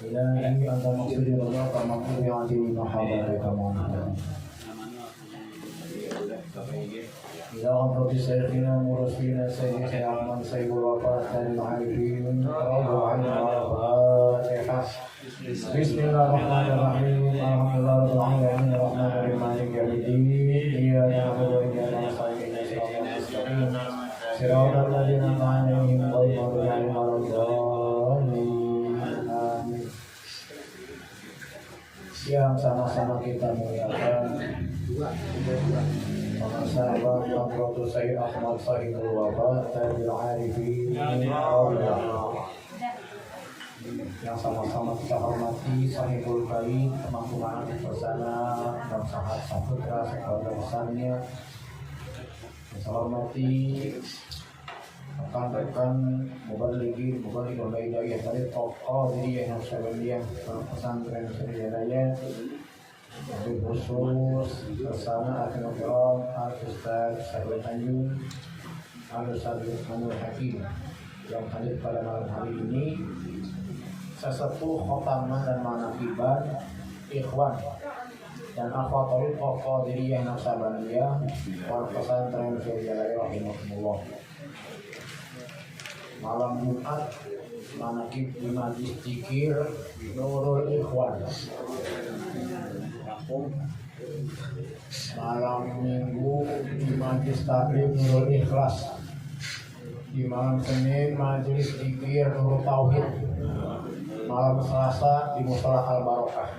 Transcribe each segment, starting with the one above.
إلهي أنت مقصود رضاك مقصود عدل محبتك معنا إلى حضرة شيخنا مرشدنا سيد أحمد سيد الوفاة العارفين رضوا عنا الفاتحة بسم الله الرحمن الرحيم الحمد لله رب العالمين الرحمن الرحيم مالك يوم الدين إياك نعبد وإياك نستعين صراط المستقيم صراط الذين أنعمت عليهم غير المغضوب عليهم ولا الضالين آمين. Yang sama-sama kita muliakan sahabat Hadratus Sayyid Ahmad Sahibul Wafat Tabil Arifin, yang sama-sama kita hormati Sahibul Karim, Kemangkuman Bersana dan Sahat Saputra sekeluarga besarnya. Saya hormati rekan-rekan mubalighin yang tadi tokoh diri yang saya pesantren Sriwijaya, lebih khusus bersama Akhil Kiram, Al-Ustaz Syarul Tanjung, Al-Ustaz Lukmanul Hakim yang hadir pada malam hari ini. Sesepuh khotamah dan manakiban ikhwan dan akhwatul tokoh diri yang naksabaniyah wal pesantren Sriwijaya rahimahumullah. Malam Jumat manakib di Majlis Zikir Nurul Ikhwan. Malam Minggu di Majlis Taklim Nurul Ikhlas. Di malam Senin Majlis Zikir Nurul Tauhid. Malam Selasa di Mushola Al Barokah.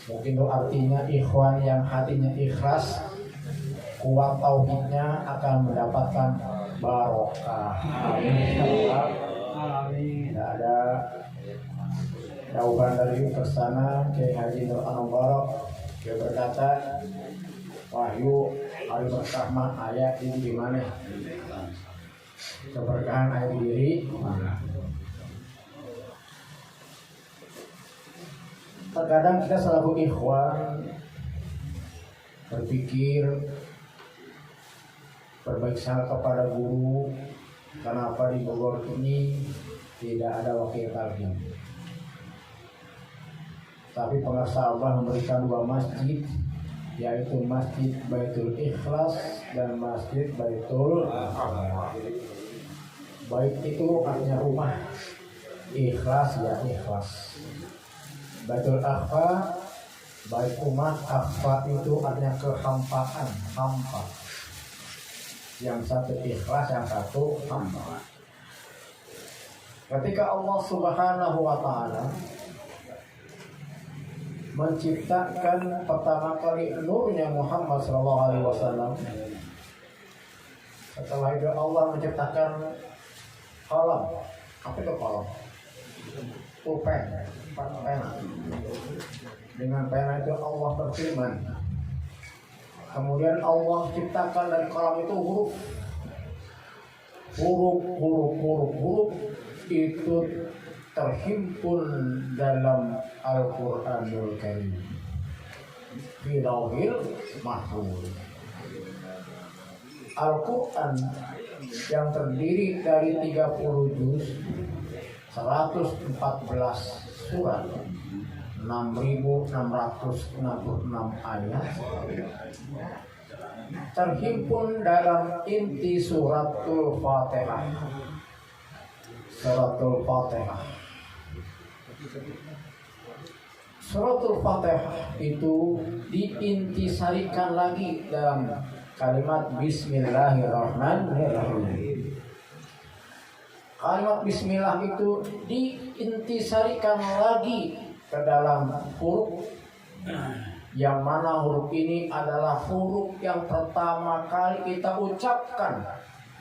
Mungkin itu artinya ikhwan yang hatinya ikhlas, kuat tauhidnya akan mendapatkan barokah. Amin. Amin. Tidak ada jawaban dari Ustaz Kiai Haji Nur Anwarok. Dia berkata, wahyu hari berkahmah ayat ini di mana? Keberkahan ayat diri. Terkadang kita selaku ikhwan berpikir berbaik sangka kepada guru, kenapa di Bogor ini tidak ada wakil talqin. Tapi penguasa Allah memberikan dua masjid, yaitu Masjid Baitul Ikhlas dan Masjid Baitul Akhfa. Bait itu artinya rumah, ikhlas ya ikhlas. Baitul Akhfa, bait umat, akhfa itu artinya kehampaan, hampa. Yang satu ikhlas, yang satu hamba. Ketika Allah Subhanahu wa Ta'ala menciptakan pertama kali nurnya Muhammad sallallahu alaihi wasallam, setelah itu Allah menciptakan qalam. Apa itu qalam? Pulpen, pena. Dengan pena itu Allah berfirman. Kemudian Allah ciptakan dari kalam itu huruf itu terhimpun dalam Al-Quranul Karim fi lauhil mahfuz. Al-Quran yang terdiri dari 30 juz, 114 surat, 6.666 ayat terhimpun dalam inti suratul Fatihah. Suratul Fatihah. Suratul Fatihah itu diintisarikan lagi dalam kalimat Bismillahirrahmanirrahim. Kalimat Bismillah itu diintisarikan lagi ke dalam huruf yang mana huruf ini adalah huruf yang pertama kali kita ucapkan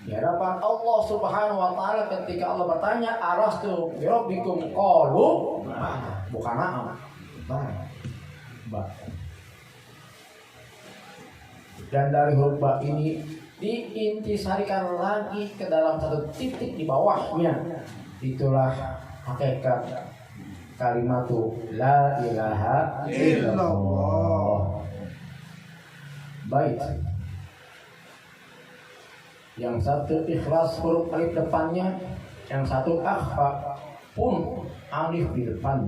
di hadapan Allah Subhanahu wa Ta'ala ketika Allah bertanya arastu birabbikum qalu bukan na'am ba. Dan dari huruf ba ini diintisarikan lagi ke dalam satu titik di bawahnya. Itulah hakikat kalimatu la ilaha illallah. Baik. Yang satu ikhlas huruf alif depannya, yang satu akhfa pun alif di depan.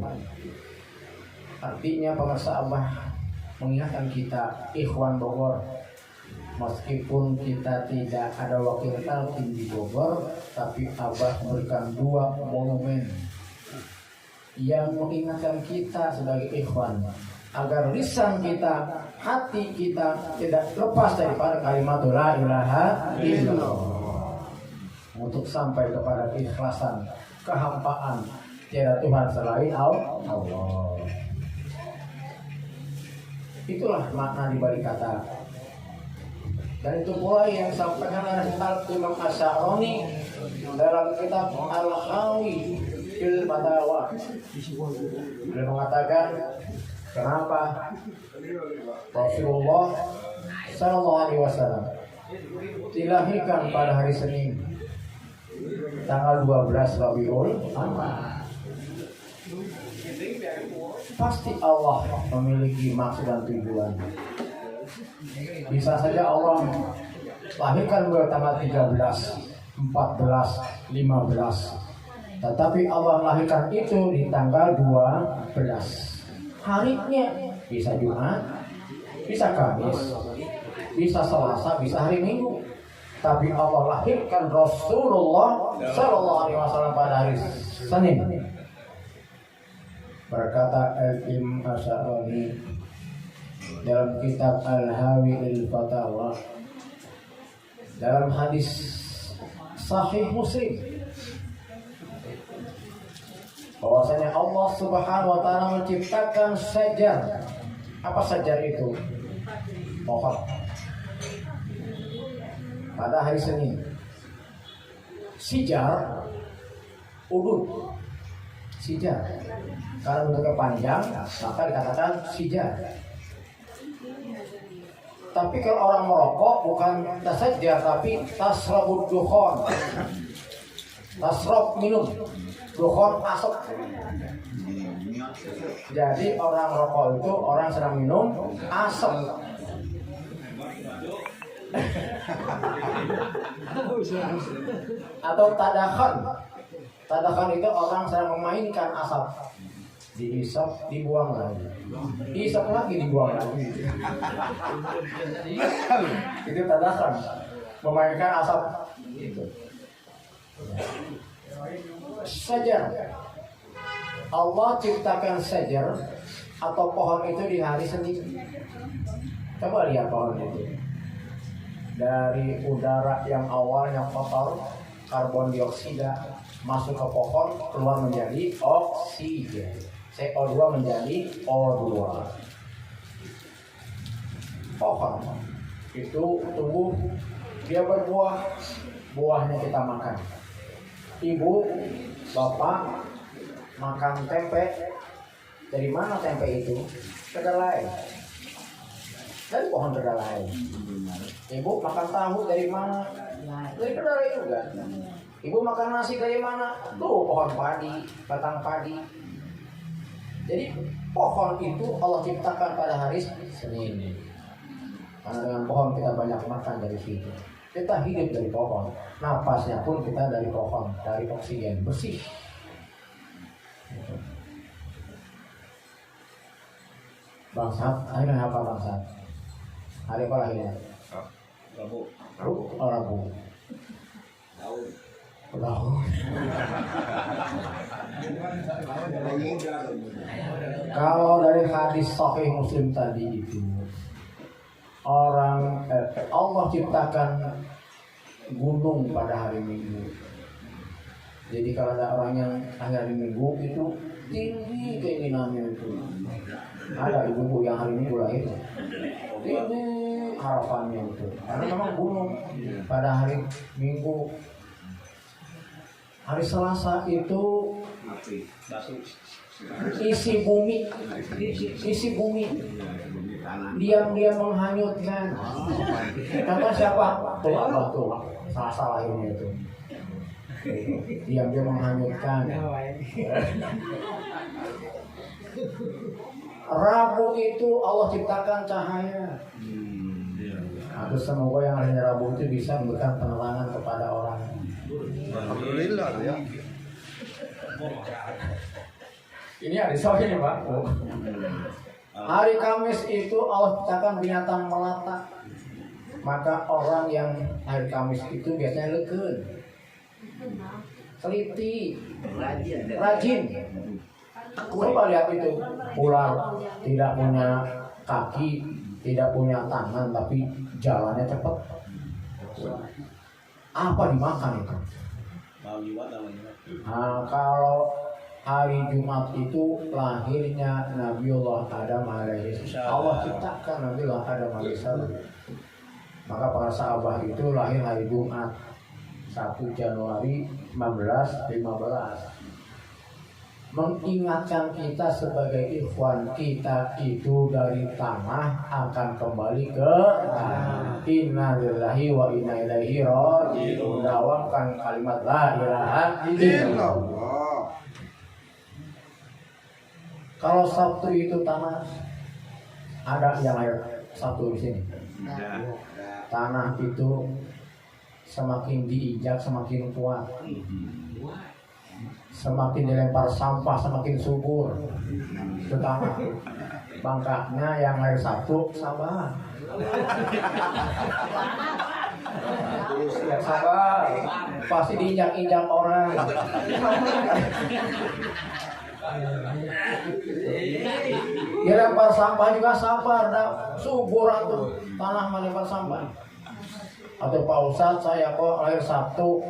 Artinya pemirsa Abah mengingatkan kita Ikhwan Bogor, meskipun kita tidak ada wakil talqin di Bogor, tapi Abah memberikan 2 monumen yang mengingatkan kita sebagai ikhwan agar lisan kita, hati kita tidak lepas daripada kalimat la ilaha illallah, untuk sampai kepada keikhlasan, kehampaan, tiada Tuhan selain Allah. Itulah makna dibalik kata. Dan itu pula yang disampaikan oleh Imam Asy'arani dalam kitab Al-Hawi fil Fatawa. Beliau mengatakan, kenapa Rasulullah sallallahu alaihi wasallam dilahirkan pada hari Senin tanggal 12 Rabiul Awal. Pasti Allah memiliki maksud dan tujuan. Bisa saja Allah lahirkan pada tanggal 13, 14, 15. Tetapi Allah lahirkan itu di tanggal 12. Harinya bisa Jumat, bisa Kamis, bisa Selasa, bisa hari Minggu. Tapi Allah lahirkan Rasulullah sallallahu alaihi wasallam pada hari Senin. Berkata Al-Imam Asy'arani dalam kitab Al-Hawi al-Fatawa, dalam hadis Sahih Muslim, bahwasanya Allah Subhanahu wa taala menciptakan sajar. Apa sajar itu? Pohon. Pada hari Senin. Sijar, udud. Sijar. Karena bentuknya panjang, maka dikatakan sijar. Tapi kalau orang merokok bukan tasajar, tapi tasrabud dukhon. Tasrab minum, dukhon asap. Jadi orang merokok itu orang sedang minum asap. Atau tadakhan. Tadakhan itu orang sedang memainkan asap. Dihisap, dibuang lagi. Dihisap lagi, dibuang lagi. Itu tadakhan, memainkan asap. Itu sajar. Allah ciptakan sajar atau pohon itu di hari Senin. Coba lihat pohon itu. Dari udara yang awalnya kotor, karbon dioksida masuk ke pohon, keluar menjadi oksigen. CO2 menjadi O2. Pohon itu tumbuh, dia berbuah, buahnya kita makan. Ibu, bapak makan tempe. Dari mana tempe itu? Kedelai. Dari pohon kedelai. Ibu makan tahu dari mana? Dari kedelai juga. Ibu makan nasi dari mana? Tuh pohon padi, batang padi. Jadi pohon itu Allah ciptakan pada hari Senin. Karena dengan pohon kita banyak makan dari situ. Kita hidup dari pohon. Napasnya pun kita dari pohon, dari oksigen bersih. Bangsat, hari apa bangsat? Hari apa lahirnya? Rabu. Rabu. Tahu. Kalau dari hadis Sahih Muslim tadi itu, Allah ciptakan gunung pada hari Minggu. Jadi kalau ada orang yang hari Minggu itu tinggi keinginannya itu. Ada ibu-ibu yang hari Minggu lahir, tinggi harapannya itu. Karena memang gunung pada hari Minggu. Hari Selasa itu isi bumi, diam-diam menghanyutkan. Kata siapa? Tuh Allah tuh, Selasa lahirnya itu. Diam-diam menghanyutkan. Rabu itu Allah ciptakan cahaya. Aku semoga yang hari Rabu itu bisa memberikan penerangan kepada orang. Alhamdulillah ya. Ini hari Sahih Pak. Hari Kamis itu Allah ciptakan binatang melata. Maka orang yang hari Kamis itu biasanya leukeun, teliti, rajin. Coba lihat itu, ular tidak punya kaki, tidak punya tangan, tapi jalannya cepat. Apa dimakan itu? Nah, kalau hari Jumat itu lahirnya Nabiullah Adam alaihissalam. Allah ciptakan Nabiullah Adam alaihissalam. Maka para sahabat itu lahir hari Jumat 1 Januari 1515. Mengingatkan kita sebagai ikhwan, kita itu dari tanah akan kembali ke tanah. Inna lillahi wa inna ilaihi raji'un. Dawamkan kalimat la ilaha illallah. Kalau Sabtu itu tanah, ada yang lahir Sabtu di sini. Tanah itu semakin diinjak semakin kuat, semakin dilempar sampah semakin subur. Itu tanah. Bangkaknya yang lahir Sabtu sabar. Sabar, pasti diinjak-injak orang. Dia lempar sampah juga sabar, subur atau tanah melempar sampah. Atau Pak Ustadz, saya kok lahir Sabtu,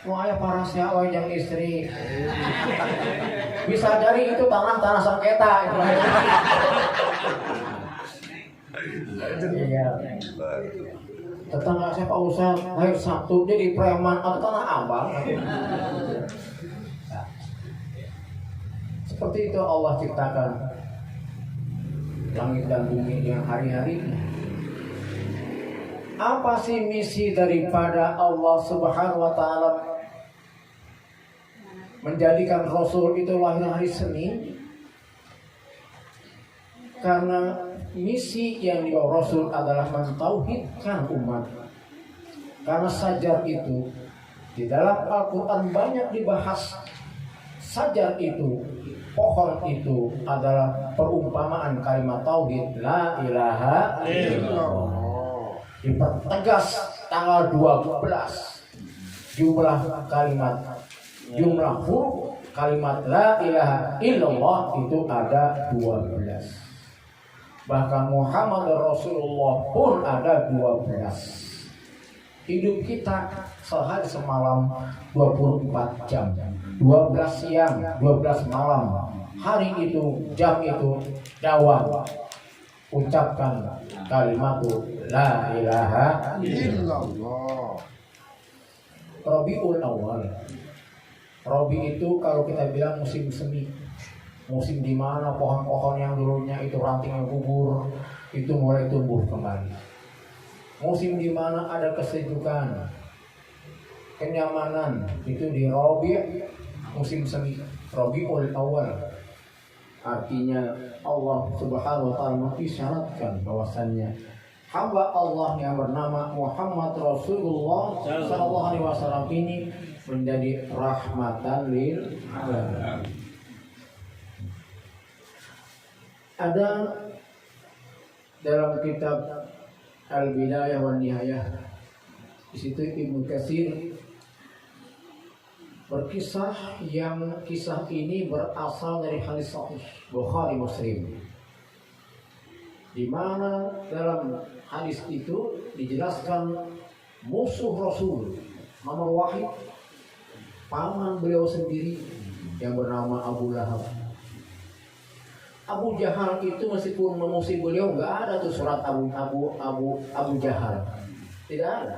wah ya parasnya yang istri. Bisa jadi itu tanah sengketa itu. Iya. Tetangga saya Pak Ustadz lahir Sabtu jadi preman atau tanah abang. Seperti itu Allah ciptakan langit dan bumi yang hari-hari. Apa sih misi daripada Allah Subhanahu wa taala menjadikan Rasul itu lahir hari Senin? Karena misi yang dibawa Rasul adalah mentauhidkan umat. Karena sajar itu di dalam Al-Quran banyak dibahas. Sajar itu, pohon itu adalah perumpamaan kalimat tauhid la ilaha illallah. Dipertegas tanggal 12 jumlah kalimat, jumlah huruf kalimat la ilaha illallah itu ada 12. Bahkan Muhammad Rasulullah pun ada 12. Hidup kita sehari semalam 24 jam, 12 siang, 12 malam. Hari itu, jam itu, dawam. Ucapkan kalimat la ilaha illallah. Rabiul Awal. Rabi itu kalau kita bilang musim semi. Musim di mana pohon-pohon yang dulunya itu rantingnya gugur, itu mulai tumbuh kembali. Musim di mana ada kesejukan, kenyamanan, itu di Rabi, musim semi. Rabiul Awal. Artinya Allah Subhanahu wa taala mengisyaratkan bahwasannya hamba Allah yang bernama Muhammad Rasulullah sallallahu alaihi wasallam ini menjadi rahmatan lil alamin. Ada dalam kitab Al-Bidayah wan Nihayah, di situ Ibnu Katsir berkisah yang kisah ini berasal dari hadis sahih Bukhari Muslim, di mana dalam hadis itu dijelaskan musuh Rasul nomor wahid paman beliau sendiri yang bernama Abu Lahab. Abu Jahal itu meskipun memusuhi beliau nggak ada tuh surat Abu Jahal, tidak ada.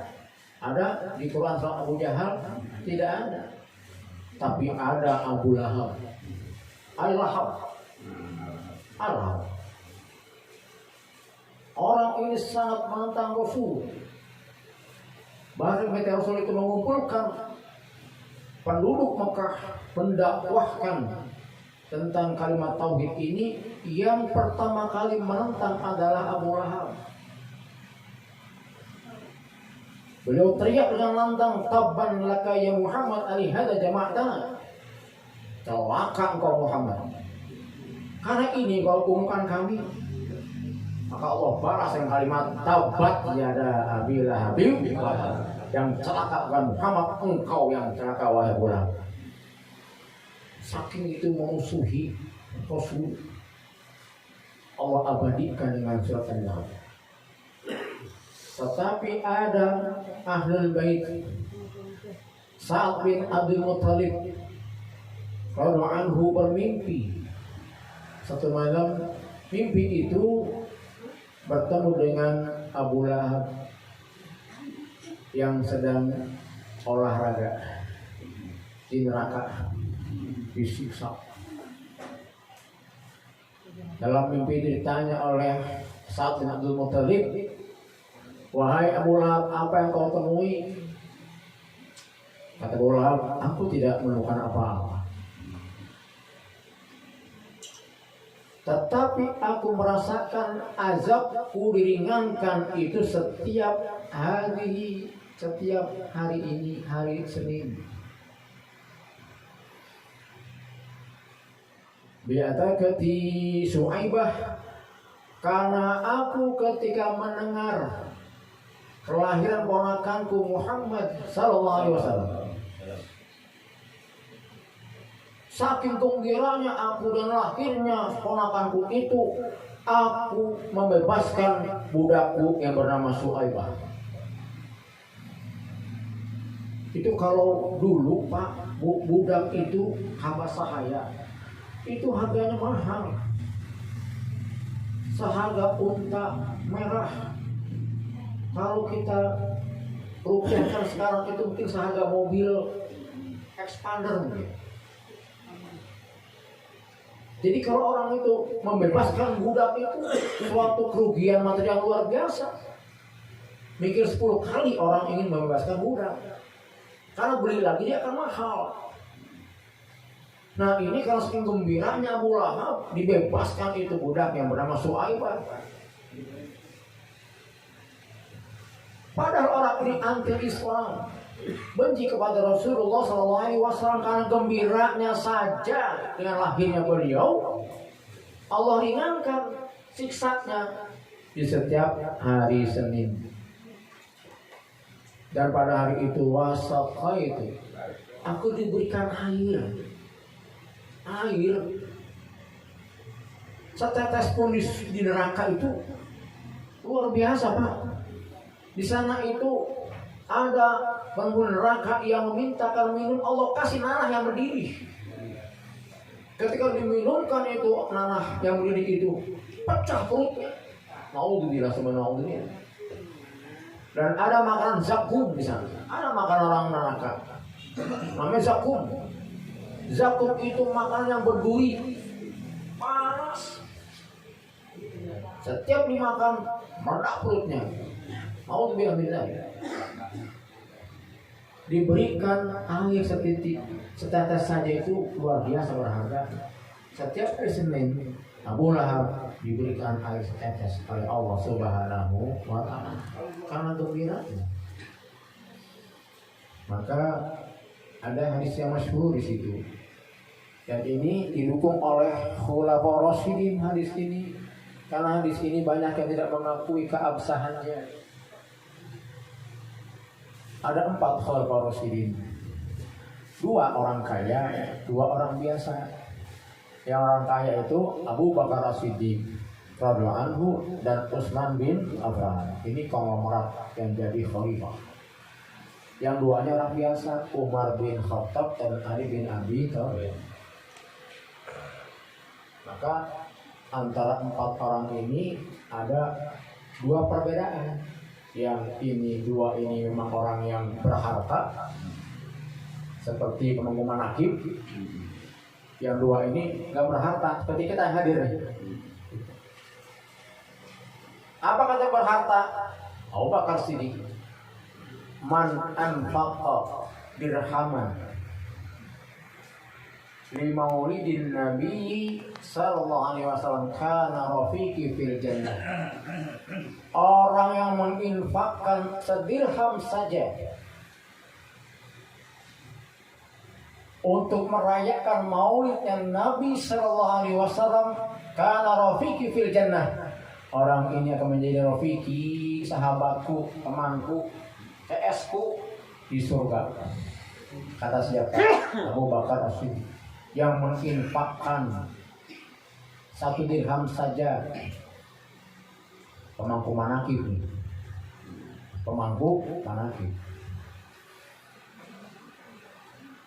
Ada di Quran surat Abu Jahal tidak ada. Tapi ada Abu Lahab, Al-Lahab. Orang ini sangat menentang Rasul. Bahkan ketika Rasul itu mengumpulkan penduduk Mekah mendakwahkan tentang kalimat tauhid ini, yang pertama kali menentang adalah Abu Lahab. Beliau teriak dengan lantang, tabban laka ya Muhammad ali hada jama'tana. celaka engkau Muhammad. Karena ini kau umumkan kami. Maka Allah balas dengan kalimat taubat yada Abi Lahab, yang celaka bukan Muhammad, engkau yang celaka wahai Abu Lahab. Saking itu memusuhi Rasul, Allah abadikan dengan surat An-Nahl. Tetapi ada Ahlul Bait, Sa'ad bin Abdul Muttalib radhiyallahu anhu bermimpi. Satu malam mimpi itu bertemu dengan Abu Lahab yang sedang olahraga di neraka, disiksa. Dalam mimpi itu ditanya oleh Sa'ad bin Abdul Muttalib, wahai Abu Lahab, apa yang kau temui? Kata Abu Lahab, aku tidak menemukan apa-apa. Tetapi aku merasakan azabku diringankan itu setiap hari ini, hari Senin. Bi'atakati Su'aibah, karena aku ketika mendengar kelahiran ponakanku Muhammad sallallahu alaihi wasallam, saking gembiranya aku dan lahirnya ponakanku itu, aku membebaskan budakku yang bernama Su'aibah. Itu kalau dulu Pak, budak itu hamba sahaya, itu harganya mahal, seharga unta merah. Kalau kita rupiahkan sekarang itu mungkin seharga mobil Expander mungkin. Jadi kalau orang itu membebaskan budak itu suatu kerugian material luar biasa. Mikir 10 kali orang ingin membebaskan budak, karena beli lagi dia akan mahal. Nah ini kalau saking gembiranya Abu Lahab dibebaskan itu budak yang bernama Su'aibah. Padahal orang ini anti Islam, benci kepada Rasulullah SAW, karena gembiranya saja dengan lahirnya beliau, Allah ringankan siksanya di setiap hari Senin. Dan pada hari itu wasaqah itu aku diberikan air setetes pun di neraka itu luar biasa Pak. Di sana itu ada penghuni neraka yang memintakan minum, Allah kasih nanah yang berdiri. Ketika diminumkan itu nanah yang berdiri itu pecah perutnya. Naudzubillah subhanallah. Dan ada makanan zakum di sana. Ada makanan orang neraka. Namanya zakum. Zakum itu makanan yang berduri, panas. Setiap dimakan meledak perutnya. Naudzubillah. Diberikan air setetes saja itu luar biasa berharga. Setiap hari Senin Abu Lahab diberikan air setetes oleh Allah Subhanahu wa ta'ala karena gembiranya. Maka ada hadis yang masyhur di situ. Dan ini didukung oleh Khulafaur Rasyidin hadis ini, karena hadis ini banyak yang tidak mengakui keabsahannya. Ada 4 Khulafaur Rasyidin, 2 orang kaya, 2 orang biasa. Yang orang kaya itu Abu Bakar As-Siddiq radhiyallahu anhu dan Utsman bin Affan. Ini konglomerat yang jadi khalifah. Yang 2-nya orang biasa, Umar bin Khattab dan Ali bin Abi Thalib. Maka antara 4 orang ini ada 2 perbedaan. Yang ini 2 ini memang orang yang berharta seperti penunggu manakib. Yang 2 ini nggak berharta seperti kita yang hadir. Apa kata berharta? Abu Bakar Siddiq, man anfaqa dirhaman li maulidin Nabi sallallahu alaihi wasallam kana rafiqi fil jannah. Orang yang menginfakkan sedirham saja untuk merayakan maulidnya Nabi Sallallahu Alaihi Wasallam. Karena Rafiqi fil jannah, orang ini akan menjadi Rafiqi, sahabatku, temanku, CS-ku di surga. Kata siapa? Abu Bakar As-Siddiq, yang menginfakkan 1 dirham saja. Pemangku manakib, pemangku manakib.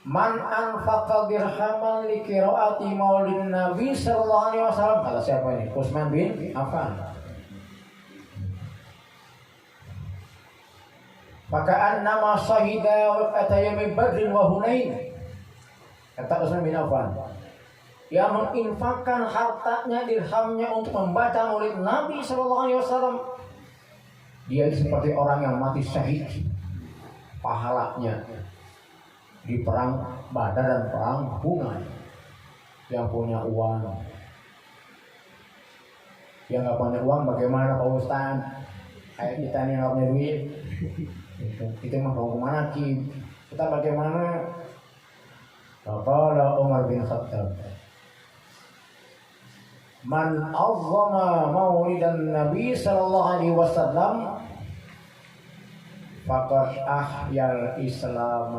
Man anfaqa dirhaman li qiraati maulid Nabi sallallahu alaihi wasallam. Kata siapa ini? Utsman bin Affan. Maka nama syahida waqata yaumi Badr wa Hunain. Kata Utsman bin Affan, yang menginfakkan hartanya, dirhamnya untuk membaca maulid Nabi sallallahu alaihi wasallam, dia seperti orang yang mati syahid. Pahalanya di perang Badar dan perang Hunain. Yang punya uang, yang nggak punya uang bagaimana Pak Ustaz? Kayak kita nih nggak punya duit, itu mah mau kemana Ki? Kita bagaimana? Qala Umar bin Khattab, man azzama maulidan Nabi sallallahu alaihi wasallam faqad ahyal Islam.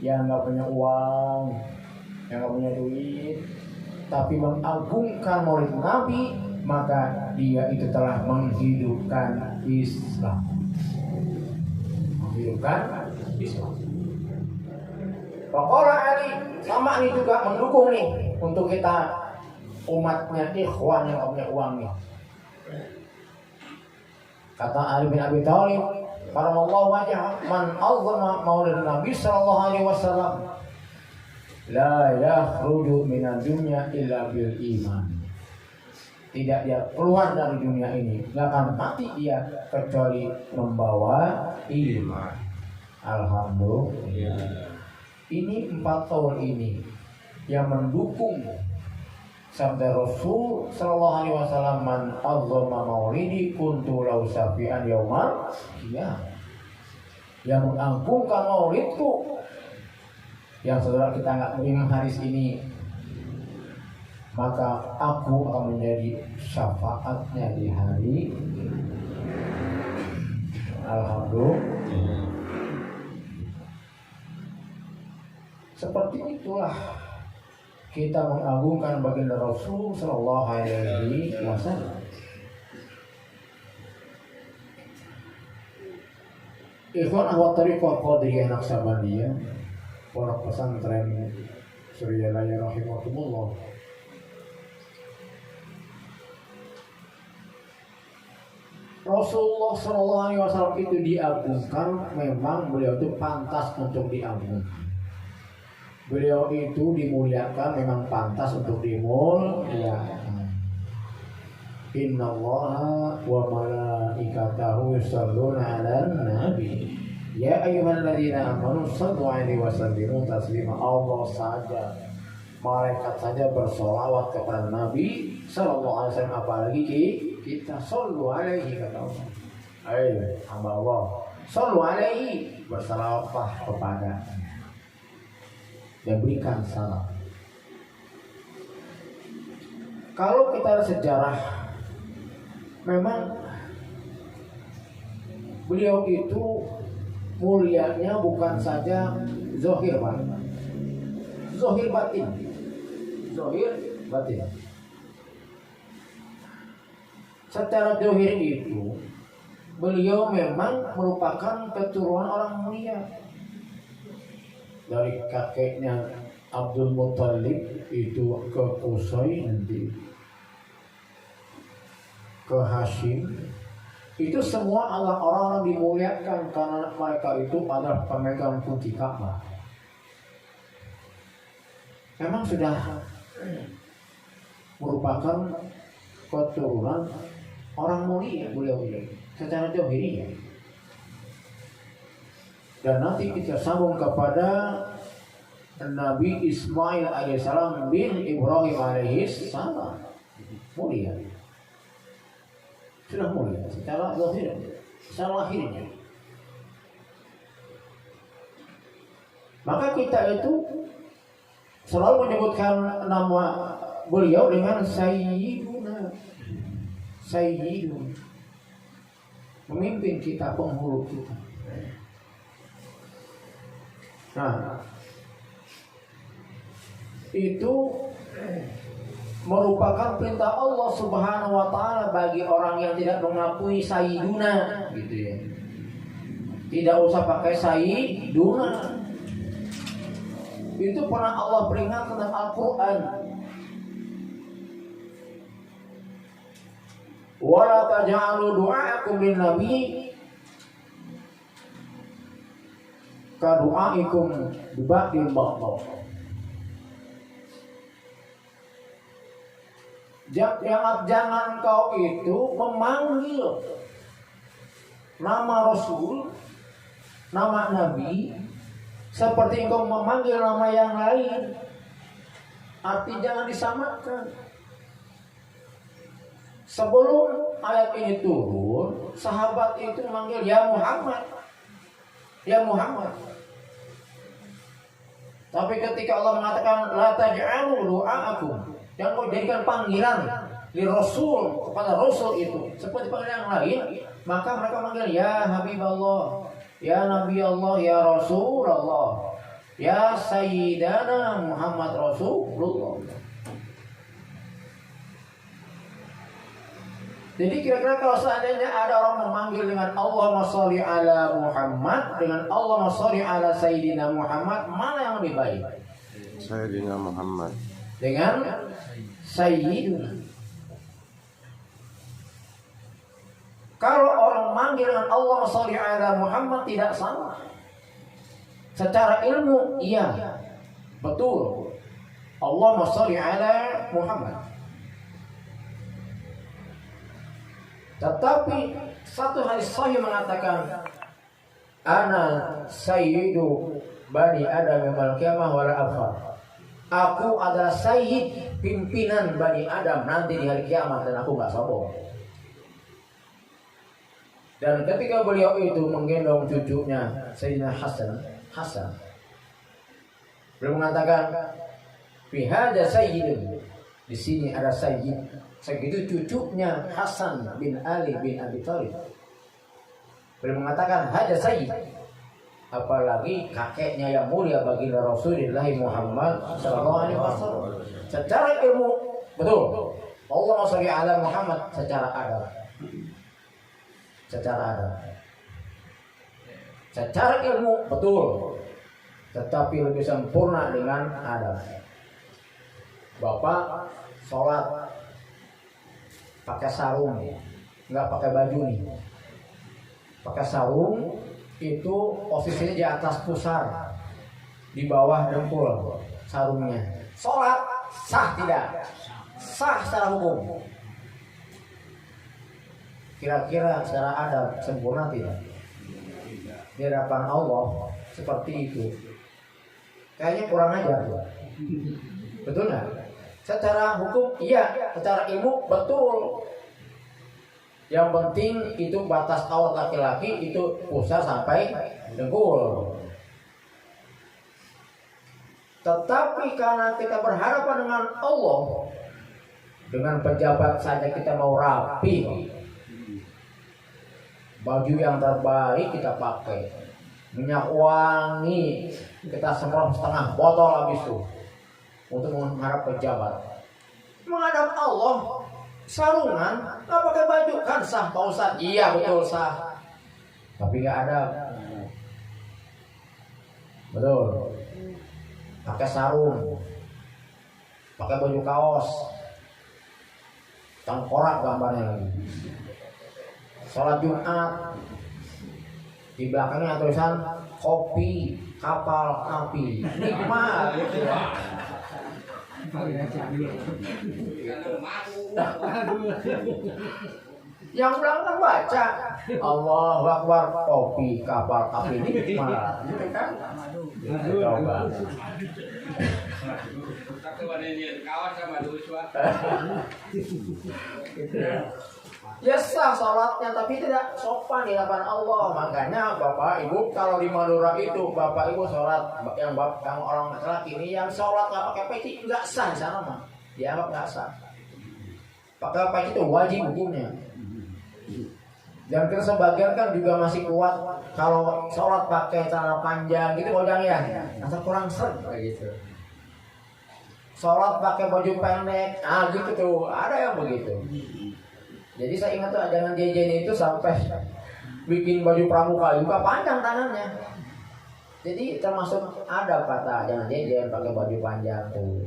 Yang nggak punya uang, yang nggak punya duit, tapi mengagungkan maulid Nabi, maka dia itu telah menghidupkan Islam. Menghidupkan Islam. Pokoknya Ali sama ini juga mendukung nih untuk kita umatnya ikhwan yang nggak punya uang nih. Kata Ali bin Abi Thalib, karamallahu wajhah, man azzama maulid Nabi sallallahu alaihi wasallam la yakhruju minad dunya illa bil iman. Tidak dia keluar dari dunia ini, gak akan mati dia kecuali membawa iman. Alhamdulillah. Ini 4 tahun ini yang mendukung sabda Rasul sallallahu alaihi wasallam, man azzama maulidi kuntu lau syafi'an yaumal qiyamah. Yang mengagungkan maulidku, yang saudara kita nggak terima hadis ini, maka aku akan menjadi syafaatnya di hari. Alhamdulillah. Seperti itulah kita mengagungkan baginda Rasul sallallahu alaihi wasallam. Ikhwan ahwat thariqah Qadiriyah Naqsabandiyah, pondok pesantren Suryalaya rahimahumullah. Rasulullah sallallahu alaihi wasallam itu diagungkan, memang beliau itu pantas untuk diagungkan. Beliau itu dimuliakan, memang pantas untuk dimuliakan. Innallaha wa malaikatahu yusholluna 'alan nabi. Ya ayyuhalladzina amanu shallu 'alaihi wa sallimu taslima. Allah saja, malaikat saja bersolawat kepada Nabi sallallahu alaihi wasallam, apalagi kita shallu 'alaihi, kata Allah. Ayo hamba Allah, shallu 'alaihi, bersalawatlah kepada dan berikan salam. Kalau kita lihat sejarah, memang beliau itu mulianya bukan saja zahir batin. Zahir batin. Secara zahir itu beliau memang merupakan keturunan orang mulia. Dari kakeknya Abdul Muttalib itu ke Qusay, nanti ke Hashim, itu semua adalah orang-orang dimuliakan karena mereka itu adalah pemegang kunci Ka'bah. Memang sudah merupakan keturunan orang mulia beliau ini secara zahiriyah. Dan nanti kita sambung kepada Nabi Ismail alaihissalam bin Ibrahim alaihissalam, mulia, sudah mulia secara zahir, secara lahirnya. Maka kita itu selalu menyebutkan nama beliau dengan Sayyiduna. Sayyiduna, pemimpin kita, penghulu kita. Nah, itu merupakan perintah Allah Subhanahu wa taala bagi orang yang tidak mengakui Sayyiduna, gitu ya. Tidak usah pakai Sayyiduna. Itu pernah Allah peringatkan dalam Al-Qur'an. Wala taj'alu du'aakum lin-nabi ka du'aikum bi ba'di ba'd. Jangan engkau itu memanggil nama Rasul, nama Nabi seperti engkau memanggil nama yang lain. Arti jangan disamakan. Sebelum ayat ini turun, sahabat itu memanggil ya Muhammad, ya Muhammad. Tapi ketika Allah mengatakan la taj'alu du'aakum, jangan kau jadikan panggilan di Rasul kepada Rasul itu seperti panggilan yang lain, maka mereka manggil ya Habiballah, ya Nabi Allah, ya Rasulullah, ya Sayyidana Muhammad Rasulullah. Jadi kira-kira kalau seandainya ada orang memanggil dengan Allahumma sholli ala Muhammad dengan Allahumma sholli ala Sayyidina Muhammad, mana yang lebih baik? Sayyidina Muhammad. Dengan Sayyidina. Kalau orang manggil dengan Allahumma sholli ala Muhammad tidak salah. Secara ilmu iya, betul. Allahumma sholli ala Muhammad. Tetapi satu hadis sahih mengatakan ana sayyidu bani Adam yaumil qiyamah wala afar. Aku adalah sayyid, pimpinan Bani Adam nanti di hari kiamat, dan aku enggak sombong. Dan ketika beliau itu menggendong cucunya Sayyidina Hasan, beliau mengatakan fi hadza sayyidun, di sini ada sayyid. Segitu cucunya Hasan bin Ali bin Abi Thalib. Beliau mengatakan hadza sayyid. Apalagi kakeknya yang mulia baginda Rasulullah Muhammad sallallahu alaihi wasallam. Secara ilmu betul. Allahumma sholli ala Muhammad secara adab. Secara adab. Secara ilmu betul. Tetapi lebih sempurna dengan adab. Bapak sholat pakai sarung, nggak pakai baju nih. Pakai sarung itu posisinya di atas pusar, di bawah dengkul sarungnya. Sholat sah tidak? Sah secara hukum. Kira-kira secara adab sempurna tidak? Di hadapan Allah seperti itu. Kayaknya kurang ajar. Betul nggak? Secara hukum iya, secara ilmu betul. Yang penting itu batas aurat laki-laki itu pusar sampai dengkul. Tetapi karena kita berhadapan dengan Allah, dengan pejabat saja kita mau rapi, baju yang terbaik kita pakai, minyak wangi kita semprot setengah botol habis itu untuk mengharap pejabat. Menghadap Allah sarungan, nggak pakai baju kan sah Pak Ustaz? Iya betul sah. Tapi nggak ada. Betul. Pakai sarung, pakai baju kaos, tengkorak gambarnya lagi. Sholat Jumat, di belakangnya tulisan kopi kapal api, nikmat. Yang belakang baca Allahu Akbar, kopi kapal api nikmat. Coba. Ya sah sholatnya, tapi tidak sopan di hadapan Allah. Makanya Bapak Ibu kalau di Madura itu Bapak Ibu sholat yang orang laki ini yang sholat nggak pakai peci nggak sah di sana mah, dianggap nggak sah. Pakai peci itu wajib hukumnya. Dan kita sebagian kan juga masih kuat kalau sholat pakai celana panjang gitu bojang ya, asal kurang seret kayak gitu. Sholat pakai baju pendek, gitu tuh ada yang begitu. Jadi saya ingat tuh jangan jejen itu sampai bikin baju pramuka juga panjang tangannya. Jadi termasuk ada kata jangan jejen pakai baju panjang tuh,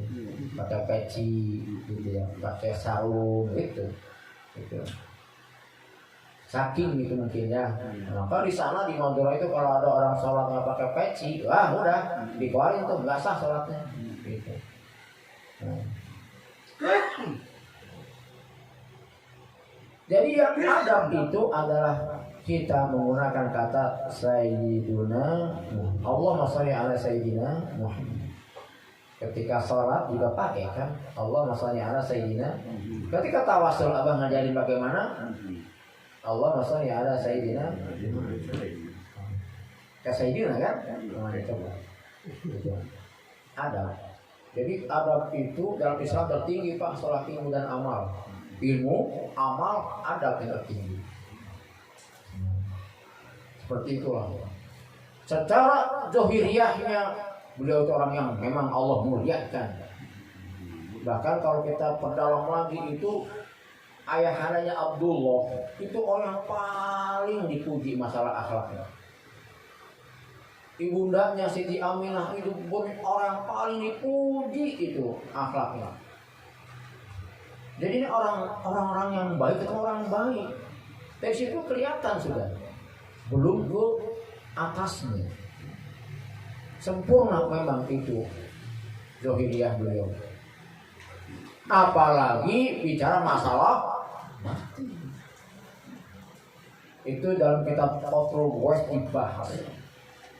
pakai peci gitu ya, pakai sarung gitu. Saking gitu mungkin ya. Maka di sana di Madura itu kalau ada orang sholat nggak pakai peci, wah udah dikeluarin tuh nggak sah sholatnya. Gitu. Jadi yang adab itu adalah kita menggunakan kata Sayyiduna Allahumma sholli ala Sayyidina Muhammad. Ketika sholat juga pakai kan Allahumma sholli ala Sayyidina. Ketika tawasul abang ngajarin bagaimana Allahumma sholli ala Sayyidina. Kayak Sayyidina kan? Adab. Jadi adab itu dalam Islam tertinggi Pak, sholat, ilmu dan amal. Ilmu, amal, adab yang tertinggi. Seperti itulah. Secara zahiriyahnya beliau itu orang yang memang Allah muliakan. Bahkan kalau kita perdalam lagi itu ayahandanya Abdullah itu orang yang paling dipuji masalah akhlaknya. Ibundanya Siti Aminah itu pun orang yang paling dipuji itu akhlaknya. Jadi ini orang-orang yang baik itu orang baik. Dari situ kelihatan sudah. Belum ke atasnya. Sempurna memang itu zahiriyah beliau. Apalagi bicara masalah mati. Itu dalam kitab Fathul Ghaus dibahas.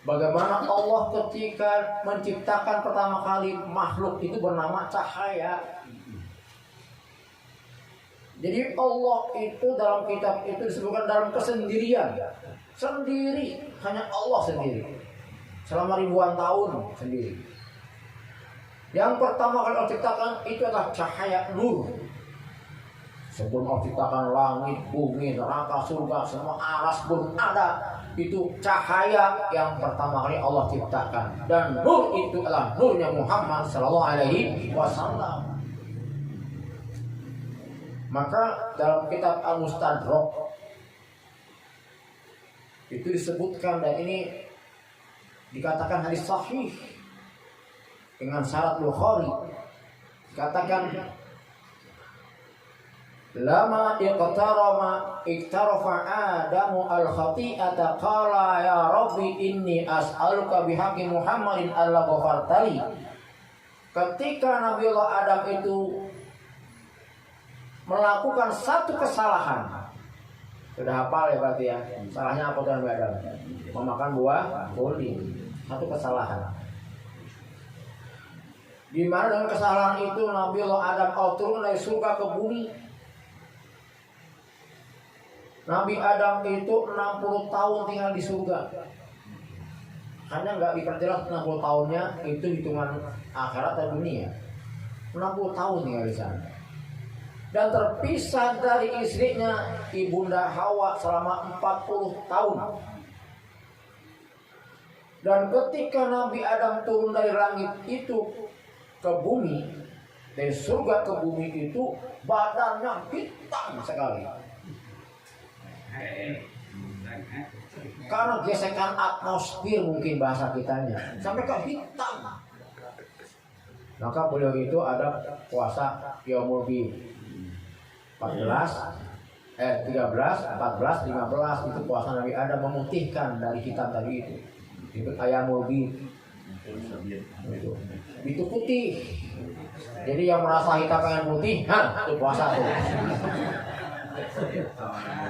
Bagaimana Allah ketika menciptakan pertama kali makhluk itu bernama cahaya. Jadi Allah itu dalam kitab itu disebutkan dalam kesendirian. Sendiri, hanya Allah sendiri. Selama ribuan tahun sendiri. Yang pertama kali Allah ciptakan itu adalah cahaya nur. Sebelum Allah ciptakan langit, bumi, neraka, surga, semua aras pun ada. Itu cahaya yang pertama kali Allah ciptakan. Dan nur itu adalah nurnya Muhammad sallallahu alaihi wasallam. Maka dalam kitab Al-Mustadrak itu disebutkan dan ini dikatakan hadis sahih dengan syarat Bukhari. Dikatakan lama iqtarafa Adamu al-khati'ata qala ya Rabbi inni as'aluka bihaqqi Muhammadin alla ghafartali. Ketika Nabiullah Adam itu melakukan satu kesalahan, sudah hafal ya berarti ya. Salahnya apa Nabi Adam? Memakan buah kuldi. Satu kesalahan. Di mana dengan kesalahan itu Nabiullah Adam turun dari surga ke bumi. Nabi Adam itu 60 tahun tinggal di surga. Hanya nggak diperjelas 60 tahunnya itu hitungan akhirat atau dunia. 60 tahun tinggal di sana. Dan terpisah dari istrinya Ibunda Hawa selama 40 tahun. Dan ketika Nabi Adam turun dari langit itu ke bumi, dari surga ke bumi itu badannya hitam sekali. Karena gesekan atmosfer mungkin bahasa kitanya sampai ke hitam. Maka beliau itu ada puasa Yaumul Bid 13, 14, 15 itu puasa Nabi Adam memutihkan dari hitam tadi itu. Itu Ayamul Bid. Itu putih. Jadi yang merasa hitam pengen putih, itu puasa tuh.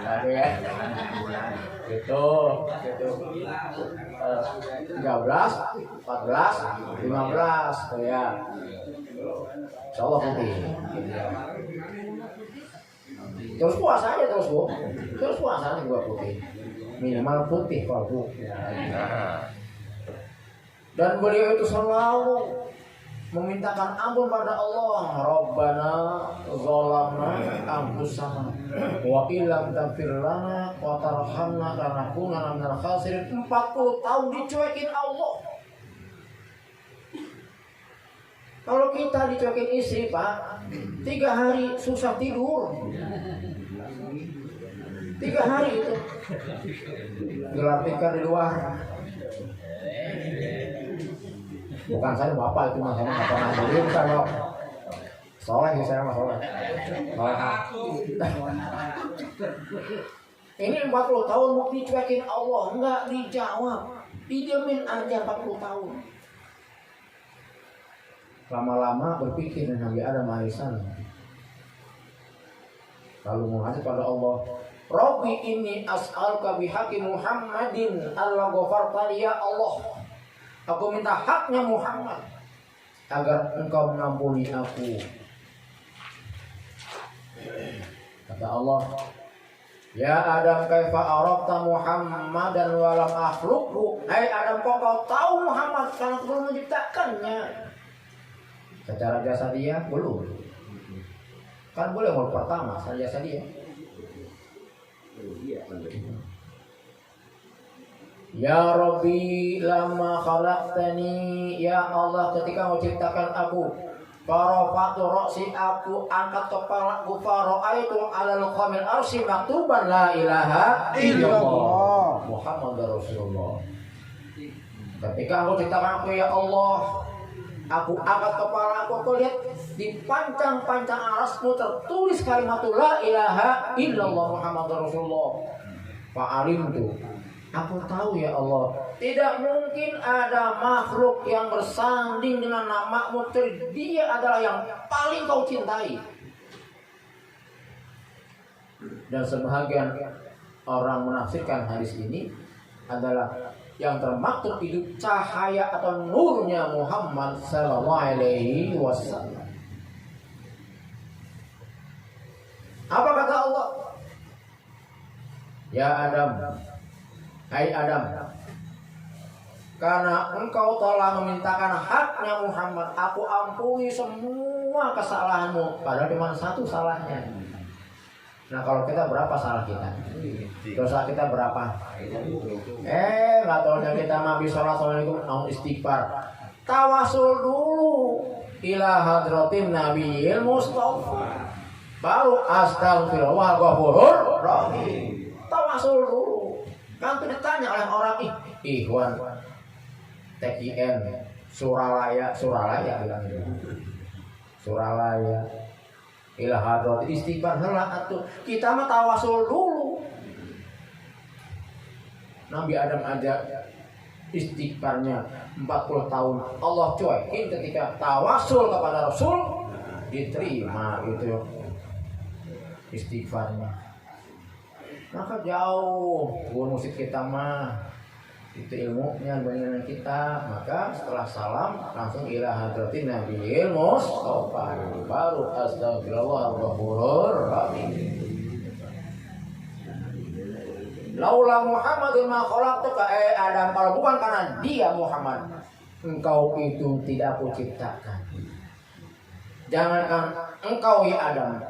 Aduh ya. Gitu. 13, 14, 15 tuh ya. Insyaallah putih. Terus puasa aja terus bu, terus puasa nih gua putih, minimal putih kalau bu. Dan beliau itu selalu memintakan ampun pada Allah. Rabbana zalamna anfusana wa illam taghfir lana wa tarhamna lanakunanna minal khasirin. 40 tahun dicuekin Allah. Kalau kita dicuekin istri Pak, 3 hari susah tidur. 3 hari itu gelar tikar di luar. Bukan saya bapak itu mas, saya nggak pernah beli kalau soleh sih saya mas soleh. Ini 40 tahun mau dicuekin Allah, nggak dijawab, dijamin aja 40 tahun. Lama-lama berpikir Nabi Adam alaihissalam, lalu menghadap pada Allah. Rabbi ini as'alka bihaqi Muhammadin Allah ghafartali ya Allah. Aku minta haknya Muhammad agar engkau mengampuni aku. Kata Allah, ya Adam kaifa arafta Muhammadan wa lam akhluqhu. Hai Adam, kau tahu Muhammad karena aku belum menciptakannya. Secara jasa dia belum. Kan boleh mau pertama secara jasa dia. Ya Rabbi lama khalaqtani, ya Allah ketika mau ciptakan aku, farafatu ra'si, aku angkat kepalaku, fara'aitu 'alal qamil arsy maktuban la ilaha illallah Muhammadur Rasulullah. Ketika aku ciptakan aku ya Allah, aku angkat kepala aku lihat di pancang-pancang arasmu tertulis kalimat la ilaha illallah Muhammadur Rasulullah. Fa'alimtu, aku tahu ya Allah, tidak mungkin ada makhluk yang bersanding dengan namamu. Dia adalah yang paling kau cintai. Dan sebahagian orang menafsirkan hadis ini adalah yang termaktub itu cahaya atau nurnya Muhammad sallallahu alaihi wasallam. Apa kata Allah? Ya Adam, hai Adam, karena engkau telah memintakan haknya Muhammad, aku ampuni semua kesalahanmu. Padahal cuma satu salahnya. Nah kalau kita berapa salah kita? Dosa kita berapa? Nggak tahunya kita mabih sholat assalamualaikum namun istighfar. Tawasul dulu ila hadratin nabiyil mustafa, baru astagfirullah ghafurur rahim. Tawasul dulu. Kan itu ditanya oleh orang Ikhwan TKN Suralaya bilang itu. Suralaya ila hadrat istighfar heula atuh. Kita mah tawasul dulu. Nabi Adam aja istighfarnya 40 tahun. Allah cuekin ketika tawasul kepada Rasul, diterima itu istighfarnya. Maka jauh guru musik kita mah itu ilmunya dengan kita. Maka setelah salam langsung ila hadratin nabiyil mustafa, baru astagfirullah ghafurur rahim. Laula Muhammadun ma khalaqtuka, Adam, kalau bukan karena dia Muhammad, engkau itu tidak aku ciptakan. Jangankan engkau ya Adam,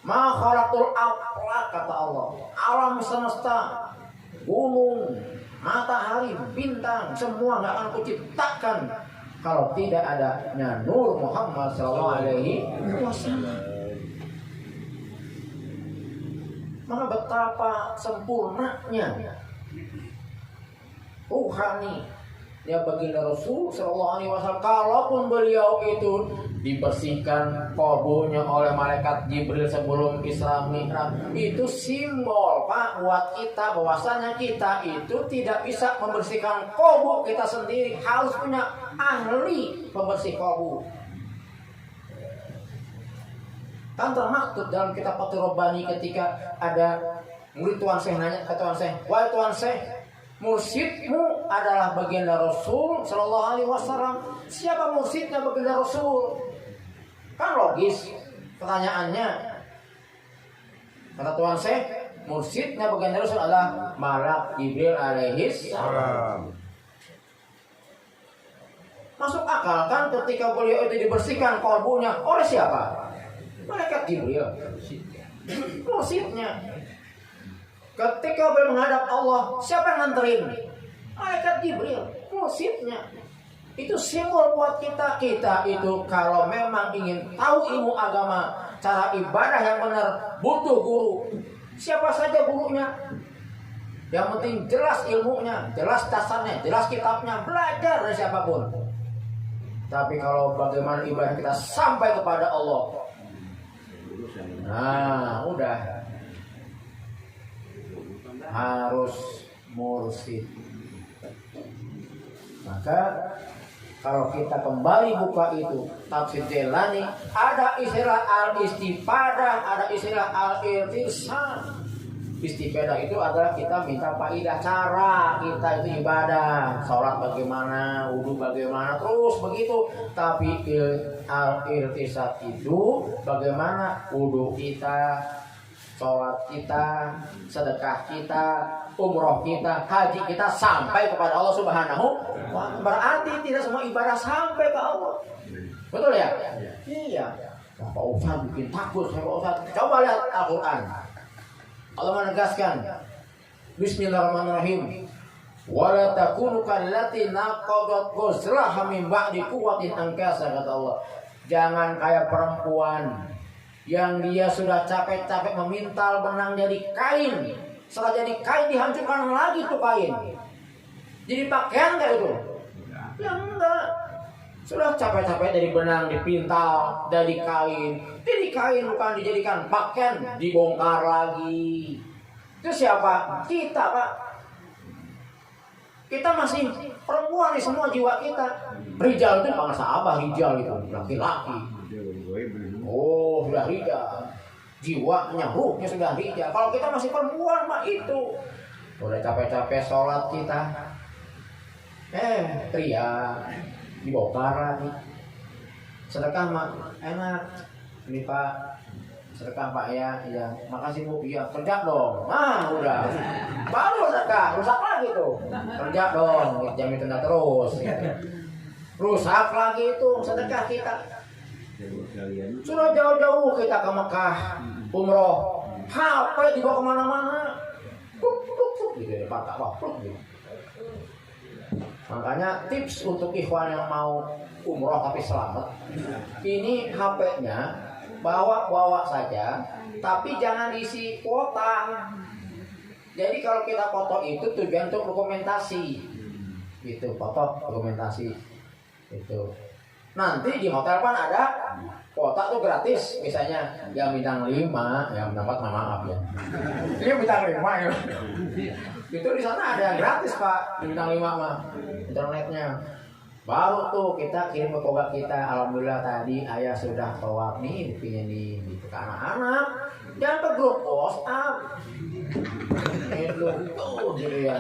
ma khalaqtul aflaq, kata Allah, alam semesta, gunung, matahari, bintang, semua nggak akan kuciptakan kalau tidak adanya nur Muhammad sallallahu alaihi wasallam. Maka betapa sempurnanya ruhani ya baginda Rasul sallallahu alaihi wasallam. Kalaupun beliau itu dibersihkan qalbunya oleh malaikat Jibril sebelum Isra Mi'raj, itu simbol Pak buat kita bahwasanya kita itu tidak bisa membersihkan qalbu kita sendiri, harus punya ahli pembersih qalbu. Kan termaktub dalam kitab Fathur Rabbani ketika ada murid Tuan Syekh nanya ke Tuan Syekh, wahai Tuan Syekh, mursyidmu adalah baginda Rasul sallallahu alaihi wasallam. Siapa mursyidnya baginda Rasul? Kan logis pertanyaannya. Kata Tuhan saya, mursyidnya baginda Rasul adalah Malak Jibril alaihis salam. Masuk akal kan ketika beliau itu dibersihkan kalbunya oleh siapa? Malaikat Jibril. Mursyidnya. Ketika beliau menghadap Allah, siapa yang nganterin? Malaikat Jibril. Mursyidnya. Itu simbol buat kita. Kita itu kalau memang ingin tahu ilmu agama, cara ibadah yang benar, butuh guru. Siapa saja gurunya. Yang penting jelas ilmunya, jelas dasarnya, jelas kitabnya, belajar dari siapapun. Tapi kalau bagaimana ibadah kita sampai kepada Allah, nah udah harus mursyid. Maka kalau kita kembali buka itu tafsir Jailani, ada istilah al-istifadah, ada istilah al-irtisal. Istifadah itu adalah kita minta faidah cara kita itu ibadah, sholat bagaimana, wudhu bagaimana, terus begitu. Tapi al-irtisal itu bagaimana wudhu kita, sholat kita, sedekah kita, umroh kita, haji kita sampai kepada Allah Subhanahu wa Ta'ala. Berarti tidak semua ibadah sampai ke Allah. Betul ya? Iya. Pak Ustaz bikin takut saya, Pak Ustaz. Coba lihat Al-Quran. Allah menegaskan, Bismillahirrahmanirrahim. Wala takunu kallati naqadat ghazlaha min ba'di quwwatin ankasa, kata Allah. Jangan kayak perempuan yang dia sudah capek-capek memintal benang jadi kain. Setelah jadi kain dihancurkan lagi tuh kain. Jadi pakaian enggak itu? Ya enggak. Sudah capek-capek dari benang dipintal, dari kain. Jadi kain bukan dijadikan pakaian, dibongkar lagi. Itu siapa? Kita, Pak. Kita masih perempuan nih, semua jiwa kita. Rijal itu bangsa Abah, Rijal itu laki-laki. Oh, sudah rijal. Jiwanya, ruhnya sudah rijal. Kalau kita masih perempuan, Pak, itu. Udah capek-capek sholat kita. Teriak. Dibongkar lagi. Sedekah mak enak. Ini Pak, sedekah Pak ya. Ya, makasih Bu. Iya, kerja dong. Nah, udah. Baru sedekah, rusak lagi tuh. Kerja dong, jamin tenda terus. Ya. Rusak lagi itu sedekah kita. Sudah jauh-jauh kita ke Mekah, umroh. HP dibawa kemana-mana. Gitu ya, Pak, gitu. Makanya tips untuk ikhwan yang mau umroh tapi selamat, ini HP-nya bawa saja, tapi jangan diisi kuota. Jadi kalau kita foto itu tujuan untuk dokumentasi, gitu, foto dokumentasi itu. Nanti di hotel kan ada kuota tuh gratis, misalnya yang bintang 5, yang mendapat maaf ya. Ini bintang 5 ya. Itu di sana ada gratis Pak, bintang 5 mah internetnya. Baru tuh kita kirim ke koga kita. Alhamdulillah tadi ayah sudah tawaf nih, buktinya nih gitu ke anak-anak. Jangan ke grup WhatsApp. Itu tuh gitu ya.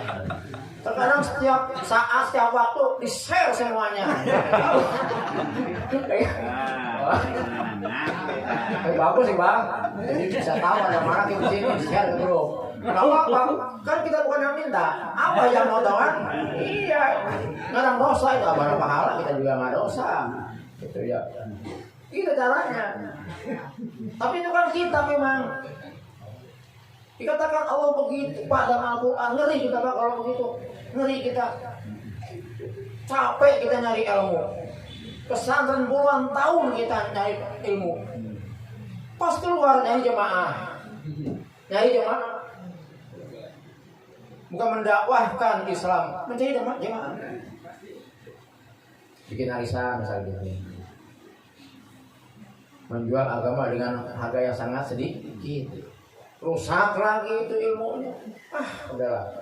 Sekarang setiap saat, setiap waktu di-share semuanya. Bagus sih Bang. Jadi bisa tahu ada mana di sini di-share ke grup. Gak apa-apa, kan kita bukan yang minta. Apa yang mau tahu kan? Iya, nggak dosa itu, apa pahala kita juga nggak dosa. Gitu ya. Itu caranya. Tapi itu kan kita memang dikatakan Allah begitu Pak dalam Al-Quran. Ngeri kita Pak kalau begitu. Ngeri kita. Capek kita nyari ilmu. Pesantren puluhan tahun kita nyari ilmu. Pas keluar nyari jemaah. Nyari jemaah. Bukan mendakwahkan Islam, mencari jemaah. Bikin arisan misalnya gitu. Menjual agama dengan harga yang sangat sedikit. Rusak lagi itu ilmunya. Udahlah.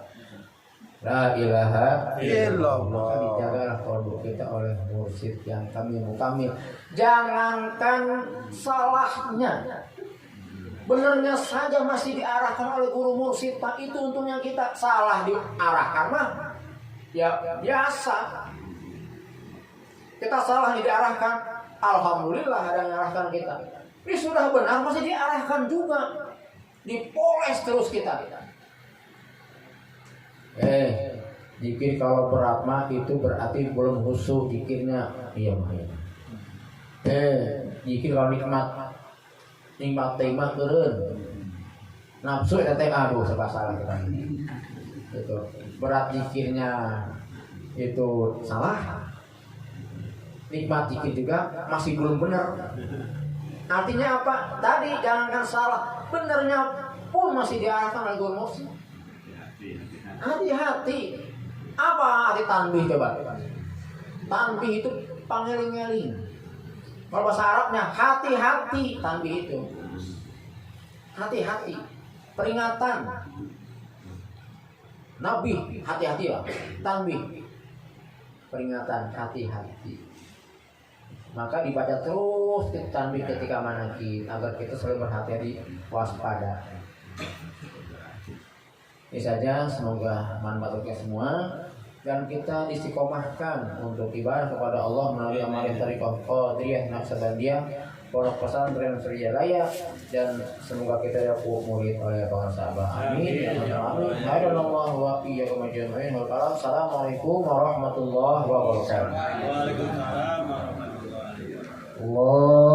La ilaha illallah. Maka dijagalah kalbu kita oleh mursyid yang kamil. Jangankan salahnya, benernya saja masih diarahkan oleh guru mursyid, Pak. Itu untungnya kita. Salah diarahkan mah ya biasa. Kita salah diarahkan, alhamdulillah ada yang mengarahkan kita. Ini sudah benar masih diarahkan juga. dipoles terus kita. Zikir kalau berat mah itu berarti belum khusyuk zikirnya. Iya mah ya. Zikir kalau nikmat turun. Nafsu itu aduh serba salah kita. Itu berat zikirnya itu salah. Nikmat zikir juga masih belum benar. Artinya apa? Tadi jangankan salah, benernya pun masih diarahkan oleh emosi. Hati-hati. Apa arti tanbih coba? Tanbih itu pangeling-eling. Kalau bahasa Arabnya hati-hati, tanbih itu. Hati-hati. Peringatan. Nabi, hati-hati ya. Tanbih. Peringatan, hati-hati. Maka dibaca terus tanbih ketika manakib agar kita selalu berhati-hati, waspada. Ini saja, semoga manfaat untuk kita semua dan kita istiqomahkan untuk ibadah kepada Allah melalui amal tariqah Qadiriyah Naqsabandiyah, Pondok Pesantren Sriwijaya, dan semoga kita dapat murid oleh para sahabat. Amin. Amin. Hadanallahu wa iyyakum ajma'in. Assalamualaikum warahmatullahi wabarakatuh. Allah